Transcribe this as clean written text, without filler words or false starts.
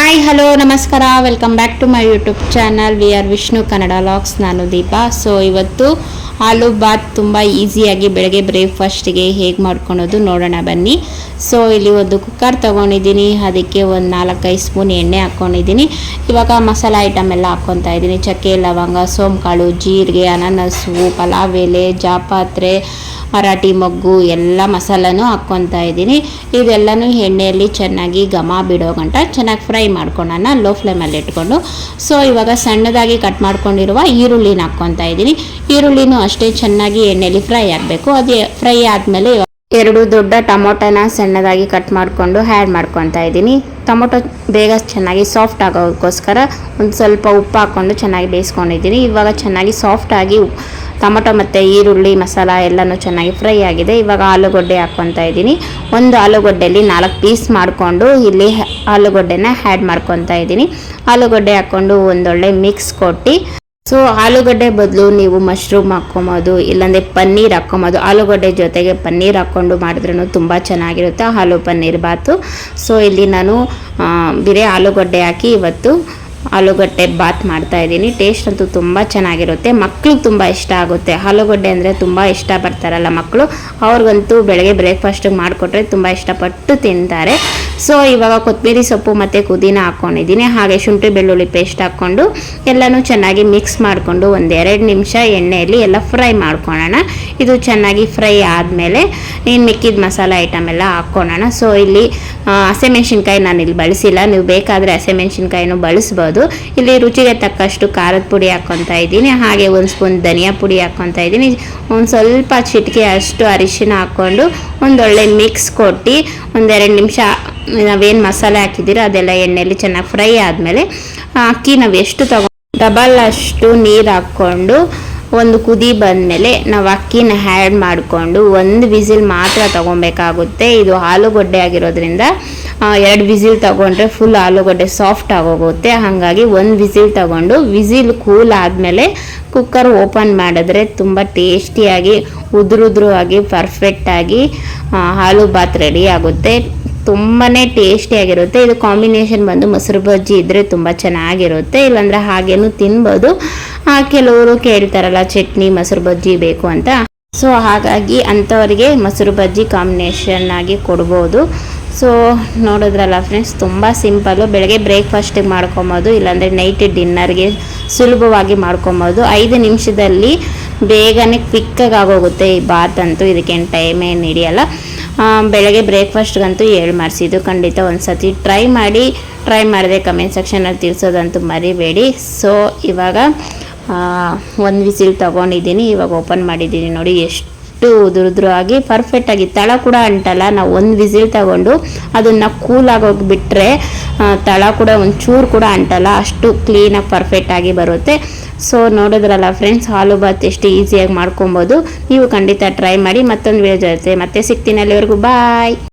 Hi hello ನಮಸ್ಕಾರ, welcome back to my YouTube channel we are Vishnu Kannada vlogs. ನಾನು Deepa. So ಇವತ್ತು ಆಲೂ ಬಾತ್ ತುಂಬ ಈಸಿಯಾಗಿ ಬೆಳಗ್ಗೆ ಬ್ರೇಕ್ಫಾಸ್ಟಿಗೆ ಹೇಗೆ ಮಾಡ್ಕೊಳೋದು ನೋಡೋಣ ಬನ್ನಿ. ಸೊ ಇಲ್ಲಿ ಒಂದು ಕುಕ್ಕರ್ ತೊಗೊಂಡಿದ್ದೀನಿ, ಅದಕ್ಕೆ ಒಂದು 4-5 ಸ್ಪೂನ್ ಎಣ್ಣೆ ಹಾಕ್ಕೊಂಡಿದ್ದೀನಿ. ಇವಾಗ ಮಸಾಲ ಐಟಮ್ ಎಲ್ಲ ಹಾಕ್ಕೊತಾ ಇದ್ದೀನಿ. ಚಕ್ಕೆ, ಲವಂಗ, ಸೋಂಕಾಳು, ಜೀರಿಗೆ, ಅನಾನಸು, ಪಲಾವ್ ಎಲೆ, ಜಾಪತ್ರೆ, ಮರಾಠಿ ಮೊಗ್ಗು ಎಲ್ಲ ಮಸಾಲನೂ ಹಾಕ್ಕೊತಾ ಇದ್ದೀನಿ. ಇದೆಲ್ಲನೂ ಎಣ್ಣೆಯಲ್ಲಿ ಚೆನ್ನಾಗಿ ಘಮ ಬಿಡೋ ಗಂಟ ಚೆನ್ನಾಗಿ ಫ್ರೈ ಮಾಡ್ಕೊಳ್ಳೋಣ ಲೋ ಫ್ಲೇಮಲ್ಲಿ ಇಟ್ಕೊಂಡು. ಸೊ ಇವಾಗ ಸಣ್ಣದಾಗಿ ಕಟ್ ಮಾಡ್ಕೊಂಡಿರುವ ಈರುಳ್ಳಿನ ಹಾಕ್ಕೊತಾ ಇದ್ದೀನಿ. ಈರುಳ್ಳಿನೂ ಅಷ್ಟೇ ಚೆನ್ನಾಗಿ ಎಣ್ಣೆಯಲ್ಲಿ ಫ್ರೈ ಆಗಬೇಕು. ಅದು ಫ್ರೈ ಆದಮೇಲೆ 2 ದೊಡ್ಡ ಟೊಮೊಟೊನ ಸಣ್ಣದಾಗಿ ಕಟ್ ಮಾಡಿಕೊಂಡು ಆ್ಯಡ್ ಮಾಡ್ಕೊತಾ ಇದ್ದೀನಿ. ಟೊಮೊಟೊ ಬೇಗ ಚೆನ್ನಾಗಿ ಸಾಫ್ಟ್ ಆಗೋದಕ್ಕೋಸ್ಕರ ಒಂದು ಸ್ವಲ್ಪ ಉಪ್ಪು ಹಾಕ್ಕೊಂಡು ಚೆನ್ನಾಗಿ ಬೇಯಿಸ್ಕೊಂಡಿದ್ದೀನಿ. ಇವಾಗ ಚೆನ್ನಾಗಿ ಸಾಫ್ಟಾಗಿ ಟೊಮೊಟೊ ಮತ್ತು ಈರುಳ್ಳಿ ಮಸಾಲ ಎಲ್ಲನೂ ಚೆನ್ನಾಗಿ ಫ್ರೈ ಆಗಿದೆ. ಇವಾಗ ಆಲೂಗಡ್ಡೆ ಹಾಕ್ಕೊತಾ ಇದ್ದೀನಿ. ಒಂದು ಆಲೂಗಡ್ಡೆಯಲ್ಲಿ 4 ಪೀಸ್ ಮಾಡಿಕೊಂಡು ಇಲ್ಲಿ ಆಲೂಗಡ್ಡೆನ ಆ್ಯಡ್ ಮಾಡ್ಕೊತಾ ಇದ್ದೀನಿ. ಆಲೂಗಡ್ಡೆ ಹಾಕ್ಕೊಂಡು ಒಂದೊಳ್ಳೆ ಮಿಕ್ಸ್ ಕೊಟ್ಟು, ಸೊ ಆಲೂಗಡ್ಡೆ ಬದಲು ನೀವು ಮಶ್ರೂಮ್ ಹಾಕ್ಕೊಬೋದು, ಇಲ್ಲಾಂದರೆ ಪನ್ನೀರ್ ಹಾಕ್ಕೊಬೋದು. ಆಲೂಗಡ್ಡೆ ಜೊತೆಗೆ ಪನ್ನೀರ್ ಹಾಕ್ಕೊಂಡು ಮಾಡಿದ್ರೂ ತುಂಬ ಚೆನ್ನಾಗಿರುತ್ತೆ ಆಲೂ ಪನ್ನೀರ್ ಬಾತು. ಸೊ ಇಲ್ಲಿ ನಾನು ಬೇರೆ ಆಲೂಗಡ್ಡೆ ಹಾಕಿ ಇವತ್ತು ಆಲೂಗಡ್ಡೆ ಬಾತ್ ಮಾಡ್ತಾ ಇದ್ದೀನಿ. ಟೇಸ್ಟ್ ಅಂತೂ ತುಂಬ ಚೆನ್ನಾಗಿರುತ್ತೆ. ಮಕ್ಕಳು ತುಂಬ ಇಷ್ಟ ಆಗುತ್ತೆ. ಆಲೂಗಡ್ಡೆ ಅಂದರೆ ತುಂಬ ಇಷ್ಟ ಪಡ್ತಾರಲ್ಲ ಮಕ್ಕಳು, ಅವ್ರಿಗಂತೂ ಬೆಳಗ್ಗೆ ಬ್ರೇಕ್ಫಾಸ್ಟಿಗೆ ಮಾಡಿಕೊಟ್ರೆ ತುಂಬ ಇಷ್ಟಪಟ್ಟು ತಿಂತಾರೆ. ಸೊ ಇವಾಗ ಕೊತ್ತಂಬರಿ ಸೊಪ್ಪು ಮತ್ತು ಪುದೀನ ಹಾಕ್ಕೊಂಡಿದ್ದೀನಿ. ಹಾಗೆ ಶುಂಠಿ ಬೆಳ್ಳುಳ್ಳಿ ಪೇಸ್ಟ್ ಹಾಕ್ಕೊಂಡು ಎಲ್ಲನೂ ಚೆನ್ನಾಗಿ ಮಿಕ್ಸ್ ಮಾಡಿಕೊಂಡು 1-2 ನಿಮಿಷ ಎಣ್ಣೆಯಲ್ಲಿ ಎಲ್ಲ ಫ್ರೈ ಮಾಡ್ಕೊಳ್ಳೋಣ. ಇದು ಚೆನ್ನಾಗಿ ಫ್ರೈ ಆದಮೇಲೆ ಇನ್ನು ಮಿಕ್ಕಿದ ಮಸಾಲೆ ಐಟಮ್ ಎಲ್ಲ ಹಾಕ್ಕೊಳ್ಳೋಣ. ಸೊ ಇಲ್ಲಿ ಹಸಿಮೆಣ್ಸಿನ್ಕಾಯಿ ನಾನು ಇಲ್ಲಿ ಬಳಸಿಲ್ಲ, ನೀವು ಬೇಕಾದರೆ ಹಸಿಮೆಣ್ಸಿನ್ಕಾಯಿನೂ ಬಳಸ್ಬೋದು. ಇಲ್ಲಿ ರುಚಿಗೆ ತಕ್ಕಷ್ಟು ಖಾರದ ಪುಡಿ ಹಾಕ್ಕೊತಾ ಇದ್ದೀನಿ. ಹಾಗೆ 1 ಸ್ಪೂನ್ ಧನಿಯಾ ಪುಡಿ ಹಾಕ್ಕೊತಾ ಇದ್ದೀನಿ. ಒಂದು ಸ್ವಲ್ಪ ಚಿಟಿಕೆ ಅಷ್ಟು ಅರಿಶಿನ ಹಾಕ್ಕೊಂಡು ಒಂದೊಳ್ಳೆ ಮಿಕ್ಸ್ ಕೊಟ್ಟು 1-2 ನಿಮಿಷ ನಾವೇನು ಮಸಾಲೆ ಹಾಕಿದ್ದೀರೋ ಅದೆಲ್ಲ ಎಣ್ಣೆಯಲ್ಲಿ ಚೆನ್ನಾಗಿ ಫ್ರೈ ಆದಮೇಲೆ ಅಕ್ಕಿ ನಾವು ಎಷ್ಟು ಡಬಲ್ ಅಷ್ಟು ನೀರು ಹಾಕ್ಕೊಂಡು ಒಂದು ಕುದಿ ಬಂದಮೇಲೆ ನಾವು ಅಕ್ಕಿನ ಆ್ಯಡ್ ಮಾಡಿಕೊಂಡು 1 ವಿಸಿಲ್ ಮಾತ್ರ ತೊಗೊಬೇಕಾಗುತ್ತೆ. ಇದು ಆಲೂಗಡ್ಡೆ ಆಗಿರೋದ್ರಿಂದ 2 ವಿಸಿಲ್ ತೊಗೊಂಡ್ರೆ ಫುಲ್ ಆಲೂಗಡ್ಡೆ ಸಾಫ್ಟ್ ಆಗೋಗುತ್ತೆ. ಹಾಗಾಗಿ 1 ವಿಸಿಲ್ ತೊಗೊಂಡು ವಿಸಿಲ್ ಕೂಲ್ ಆದಮೇಲೆ ಕುಕ್ಕರ್ ಓಪನ್ ಮಾಡಿದ್ರೆ ತುಂಬ ಟೇಸ್ಟಿಯಾಗಿ ಉದುರು ಆಗಿ ಪರ್ಫೆಕ್ಟಾಗಿ ಆಲೂ ಬಾತ್ ರೆಡಿ ಆಗುತ್ತೆ. ತುಂಬಾ ಟೇಸ್ಟಿಯಾಗಿರುತ್ತೆ. ಇದು ಕಾಂಬಿನೇಷನ್ ಬಂದು ಮೊಸರು ಬಜ್ಜಿ ಇದ್ದರೆ ತುಂಬ ಚೆನ್ನಾಗಿರುತ್ತೆ, ಇಲ್ಲಾಂದರೆ ಹಾಗೇನು ತಿನ್ಬೋದು. ಕೆಲವರು ಕೇಳ್ತಾರಲ್ಲ ಚಟ್ನಿ ಮೊಸರು ಬಜ್ಜಿ ಬೇಕು ಅಂತ, ಸೊ ಹಾಗಾಗಿ ಅಂಥವರಿಗೆ ಮೊಸರು ಬಜ್ಜಿ ಕಾಂಬಿನೇಷನ್ ಆಗಿ ಕೊಡ್ಬೋದು. ಸೊ ನೋಡಿದ್ರಲ್ಲ ಫ್ರೆಂಡ್ಸ್, ತುಂಬ ಸಿಂಪಲ್ಲು. ಬೆಳಗ್ಗೆ ಬ್ರೇಕ್ಫಾಸ್ಟಿಗೆ ಮಾಡ್ಕೊಬೋದು, ಇಲ್ಲಾಂದರೆ ನೈಟ್ ಡಿನ್ನರ್ಗೆ ಸುಲಭವಾಗಿ ಮಾಡ್ಕೊಬೋದು. 5 ನಿಮಿಷದಲ್ಲಿ ಬೇಗನೆ ಕ್ವಿಕ್ಕಾಗಿ ಆಗೋಗುತ್ತೆ ಈ ಬಾತ್ ಅಂತೂ. ಇದಕ್ಕೇನು ಟೈಮ್ ಏನು ಹಿಡಿಯಲ್ಲ. ಬೆಳಗ್ಗೆ ಬ್ರೇಕ್ಫಾಸ್ಟ್ಗಂತೂ ಮಾಡಿಸಿದ್ದು ಖಂಡಿತ ಒಂದು ಸತಿ ಟ್ರೈ ಮಾಡಿದೆ ಕಮೆಂಟ್ ಸೆಕ್ಷನಲ್ಲಿ ತಿಳಿಸೋದಂತೂ ಮರಿಬೇಡಿ. ಸೊ ಇವಾಗ 1 ವಿಸಿಲ್ ತೊಗೊಂಡಿದ್ದೀನಿ. ಇವಾಗ ಓಪನ್ ಮಾಡಿದ್ದೀನಿ. ನೋಡಿ ಎಷ್ಟು ಉದುರು ಆಗಿ ಪರ್ಫೆಕ್ಟಾಗಿ ತಳ ಕೂಡ ಅಂಟಲ್ಲ. ನಾವು 1 ವಿಸಿಲ್ ತಗೊಂಡು ಅದನ್ನು ಕೂಲಾಗೋಗಿ ಬಿಟ್ಟರೆ ತಳ ಕೂಡ ಒಂಚೂರು ಕೂಡ ಅಂಟಲ್ಲ, ಅಷ್ಟು ಕ್ಲೀನಾಗಿ ಪರ್ಫೆಕ್ಟಾಗಿ ಬರುತ್ತೆ. ಸೊ ನೋಡಿದ್ರಲ್ಲ ಫ್ರೆಂಡ್ಸ್, ಆಲೂ ಬಾತ್ ಎಷ್ಟು ಈಸಿಯಾಗಿ ಮಾಡ್ಕೊಬೋದು. ನೀವು ಖಂಡಿತ ಟ್ರೈ ಮಾಡಿ. ಮತ್ತೊಂದು ವಿಡಿಯೋ ಜೊತೆ ಮತ್ತೆ ಸಿಗ್ತೀನಿ. ಅಲ್ಲಿವರೆಗೂ ಬಾಯ್.